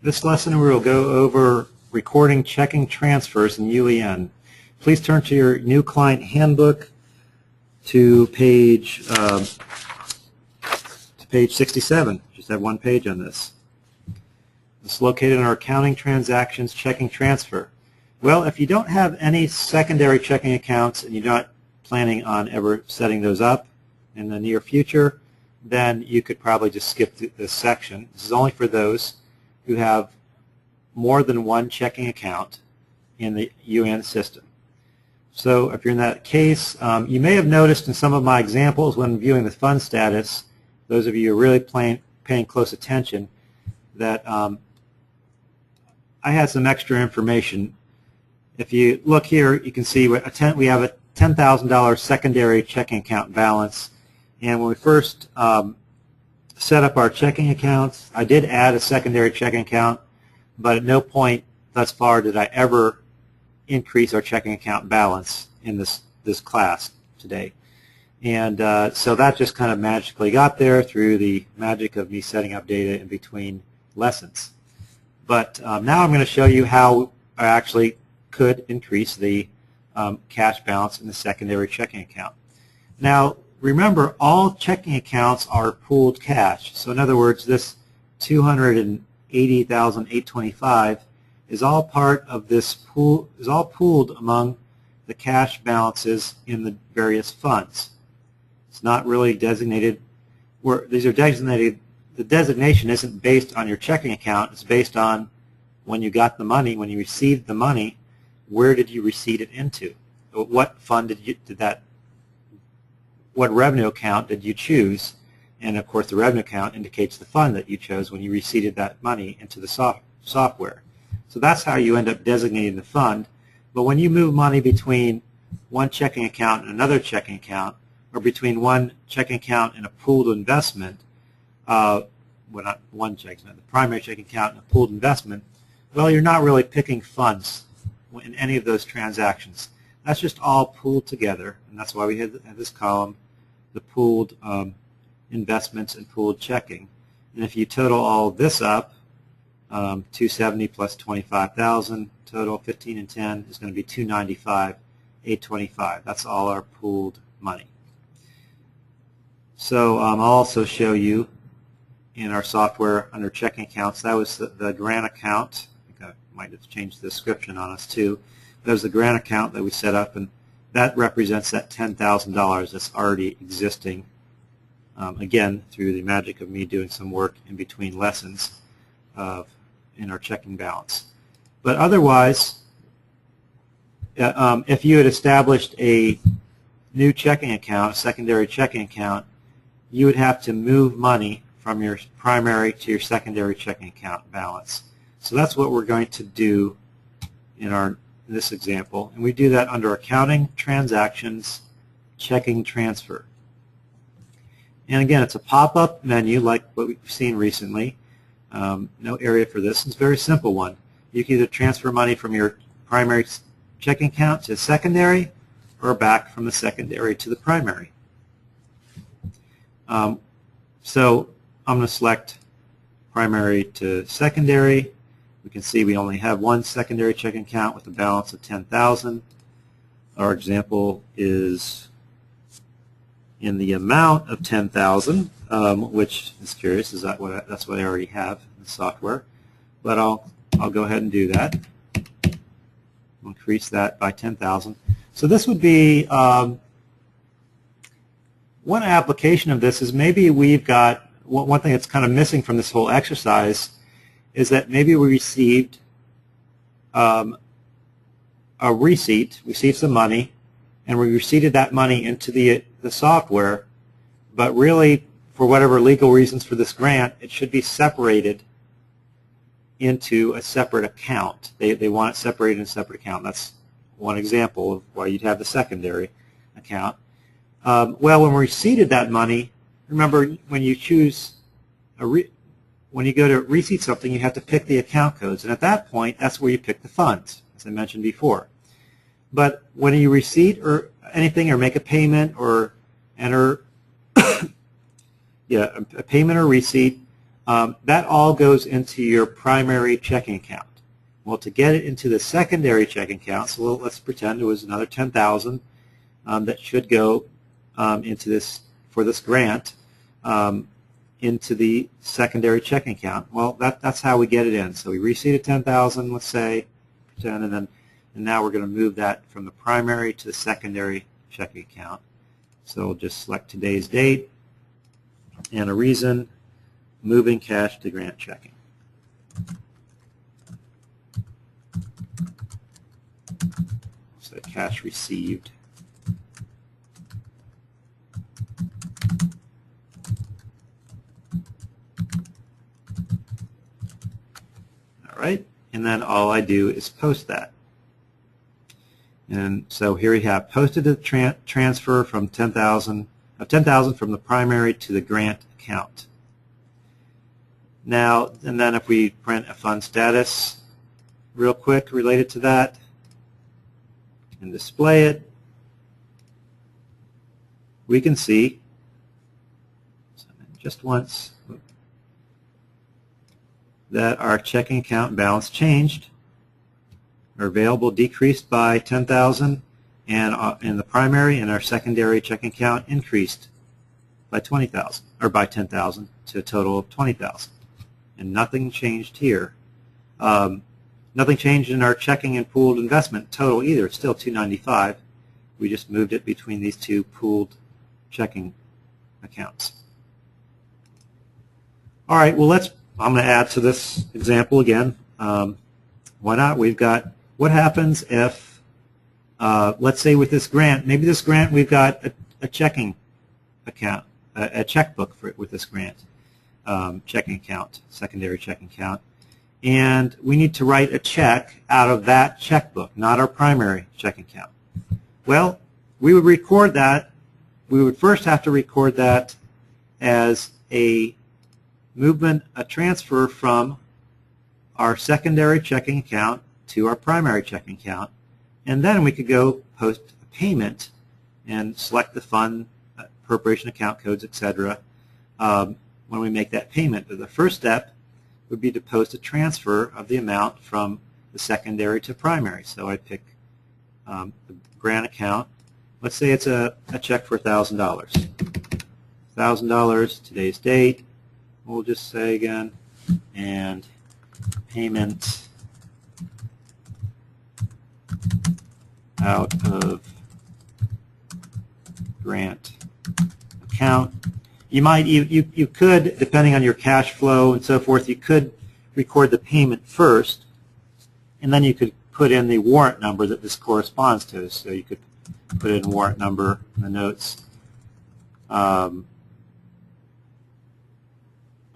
This lesson we will go over recording checking transfers in UEN. Please turn to your new client handbook to page 67. Just have one page on this. It's located in our accounting transactions checking transfer. Well, if you don't have any secondary checking accounts and you're not planning on ever setting those up in the near future, then you could probably just skip this section. This is only for those who have more than one checking account in the UEN system. So if you're in that case, you may have noticed in some of my examples when viewing the fund status, those of you who are really paying close attention, that I had some extra information. If you look here, you can see we have a $10,000 secondary checking account balance. And when we first set up our checking accounts, I did add a secondary checking account, but at no point thus far did I ever increase our checking account balance in this class today. And so that just kind of magically got there through the magic of me setting up data in between lessons. But now I'm going to show you how I actually could increase the cash balance in the secondary checking account. Now, remember, all checking accounts are pooled cash. So in other words, this $280,825 is all part of this pool, is all pooled among the cash balances in the various funds. It's not really designated where these are designated. The designation isn't based on your checking account. It's based on when you got the money, when you received the money, where did you receive it into? What fund what revenue account did you choose? And of course the revenue account indicates the fund that you chose when you received that money into the software. So that's how you end up designating the fund. But when you move money between one checking account and another checking account, or between one checking account and a pooled investment, well, not one checking account, the primary checking account and a pooled investment, well, you're not really picking funds in any of those transactions. That's just all pooled together, and that's why we have this column, the pooled investments and pooled checking. And if you total all this up, 270 plus 25,000, total 15 and 10 is going to be 295,825. That's all our pooled money. So I'll also show you in our software under checking accounts, that was the grant account. I think I might have changed the description on us too. That was the grant account that we set up, and that represents that $10,000 that's already existing, again, through the magic of me doing some work in between lessons in our checking balance. But otherwise, if you had established a new checking account, a secondary checking account, you would have to move money from your primary to your secondary checking account balance. So that's what we're going to do in this example, and we do that under Accounting Transactions Checking Transfer. And again, it's a pop-up menu like what we've seen recently. No area for this. It's a very simple one. You can either transfer money from your primary checking account to secondary, or back from the secondary to the primary. So I'm going to select primary to secondary. We can see we only have one secondary checking account with a balance of 10,000. Our example is in the amount of 10,000, which is curious. That's what I already have in the software. But I'll go ahead and do that. I'll increase that by 10,000. So this would be one application of this is maybe we've got one thing that's kind of missing from this whole exercise is that maybe we received a receipt, received some money, and we receipted that money into the software, but really, for whatever legal reasons for this grant, it should be separated into a separate account. They want it separated in a separate account. That's one example of why you'd have the secondary account. Well, when we receipted that money, remember when you choose when you go to receipt something, you have to pick the account codes, and at that point, that's where you pick the funds, as I mentioned before. But when you receipt or anything, or make a payment, or enter a payment or receipt, that all goes into your primary checking account. Well, to get it into the secondary checking account, so let's pretend there was another $10,000 that should go into this for this grant into the secondary checking account. Well, that's how we get it in. So we received $10,000, let's say, pretend, and now we're going to move that from the primary to the secondary checking account. So we'll just select today's date and a reason, moving cash to grant checking. So cash received. All right, and then all I do is post that. And so here we have posted the transfer from $10,000 from the primary to the grant account. Now, and then if we print a fund status real quick related to that and display it, we can see just once that our checking account balance changed. Our available decreased by $10,000, and in the primary and our secondary checking account increased by $20,000 or by $10,000 to a total of $20,000. And nothing changed here. Nothing changed in our checking and pooled investment total either. It's still $295. We just moved it between these two pooled checking accounts. All right. Well, I'm going to add to this example again. Why not? We've got what happens if, let's say with this grant, maybe this grant we've got a checking account, a checkbook with this grant, checking account, secondary checking account, and we need to write a check out of that checkbook, not our primary checking account. Well, we would record that. We would first have to record that as a movement, a transfer from our secondary checking account to our primary checking account, and then we could go post a payment and select the fund, appropriation account codes, etc. When we make that payment. But the first step would be to post a transfer of the amount from the secondary to primary. So I pick the grant account. Let's say it's a check for $1,000. $1,000, today's date. We'll just say again, and payment out of grant account. You could, depending on your cash flow and so forth, you could record the payment first, and then you could put in the warrant number that this corresponds to. So you could put in warrant number in the notes,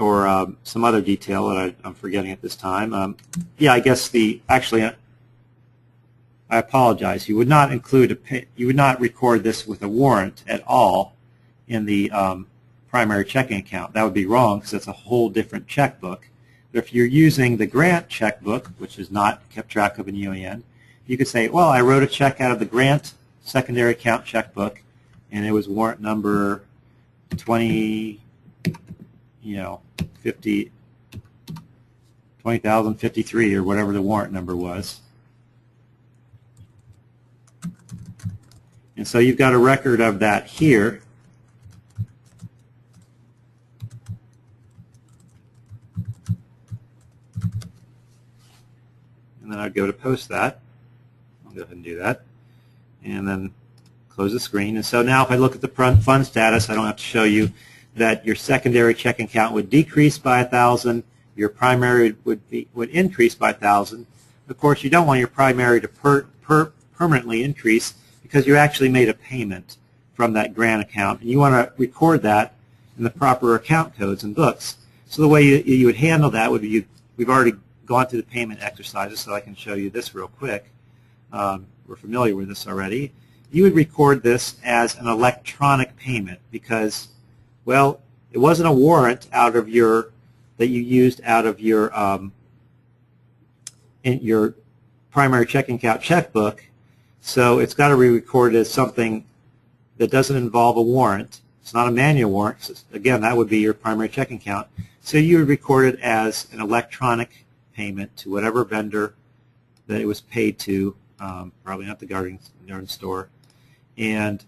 or some other detail that I'm forgetting at this time. Yeah, I guess actually, I apologize. You would not you would not record this with a warrant at all in the primary checking account. That would be wrong because it's a whole different checkbook. But if you're using the grant checkbook, which is not kept track of in UAN, you could say, well, I wrote a check out of the grant secondary account checkbook, and it was warrant number 20,053 or whatever the warrant number was. And so you've got a record of that here. And then I'd go to post that. I'll go ahead and do that. And then close the screen. And so now if I look at the fund status, I don't have to show you that your secondary checking account would decrease by $1,000, your primary would increase by $1,000. Of course, you don't want your primary to permanently increase because you actually made a payment from that grant account, and you want to record that in the proper account codes and books. So the way you would handle that would be, we've already gone through the payment exercises, so I can show you this real quick. We're familiar with this already. You would record this as an electronic payment because, well, it wasn't a warrant out of that you used out of your in your primary checking account checkbook, so it's got to be recorded as something that doesn't involve a warrant. It's not a manual warrant. Again, that would be your primary checking account. So you would record it as an electronic payment to whatever vendor that it was paid to, probably not the garden store, and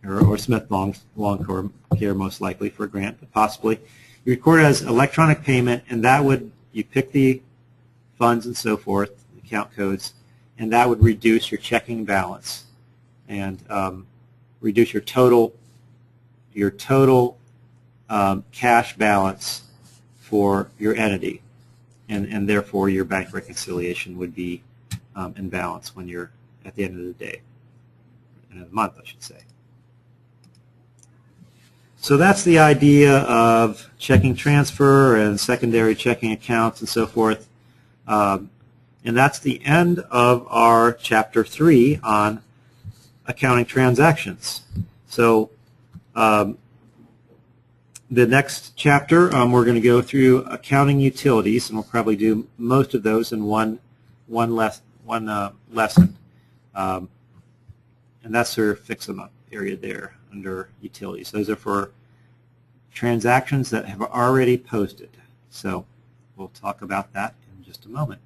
or Smith Lawn Care most likely for a grant, but possibly. You record it as electronic payment, and that would, you pick the funds and so forth, account codes, and that would reduce your checking balance and reduce your total cash balance for your entity, and therefore your bank reconciliation would be in balance when you're at the end of the day, end of the month, I should say. So that's the idea of checking transfer and secondary checking accounts and so forth. And that's the end of our Chapter 3 on accounting transactions. So the next chapter, we're going to go through accounting utilities, and we'll probably do most of those in one lesson. And that's sort of fix them up area there under utilities. Those are for transactions that have already posted. So we'll talk about that in just a moment.